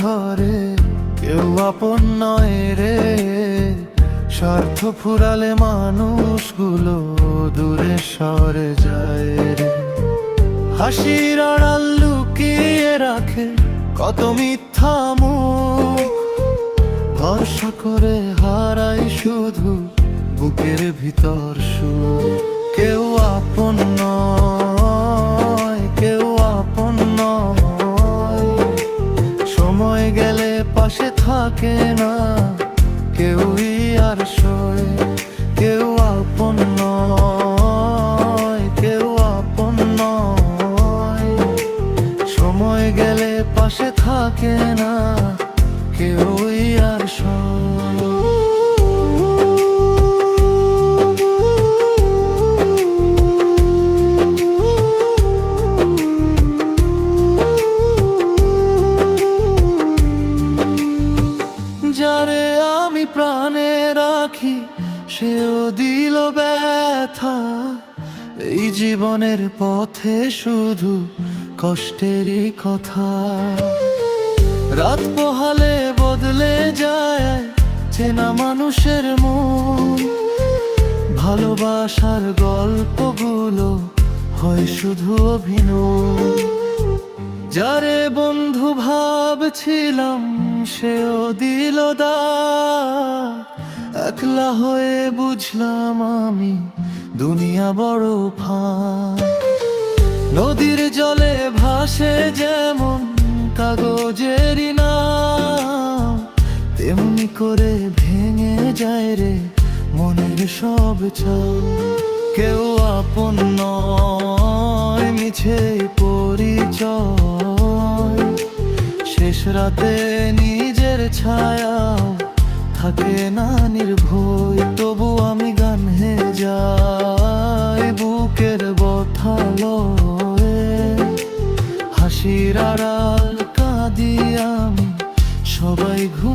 ধরে কেউ আপন নয় রে। স্বার্থ ফুরালে মানুষগুলো দূরে সরে যায় রে। হাসির আড়াল লুকিয়ে রাখে কত মিথ্যা মুখ, ভরসা করে হারাই শুধু বুকের ভিতর সুখ। কেউ আপন নয়, কেউ আপন নয়, সময় গেলে পাশে থাকে না কেউই আর সয়। কেউ আপন নয়, কেউ আপন নয়, সময় গেলে পাশে থাকে না কেউই আর সয়। যারে আমি প্রাণে রাখি সেও দিল ব্যথা। এই জীবনের পথে শুধু কষ্টেরই কথা। রাত পোহালে বদলে যায় চেনা মানুষের মন, ভালোবাসার গল্পগুলো হয় শুধু অভিনয়। যারে বন্ধু ভাবছিলাম সেও দিল দাগ, একলা হয়ে বুঝলাম আমি দুনিয়া বড় ফাঁক। নদীর জলে ভাসে যেমন কাগজেরই নাম, তেমনি করে ভেঙে যায় রে মনের সব চাও। কেউ আপন নয়, মিছে পরিচয়, শেষ রাতে নিজের ছায়াও থাকে না নির্ভয়। তবু আমি গান হে যাই বুকের ব্যথা লয়ে, হাসির আড়াল কাঁদি আমি সবাই ঘুম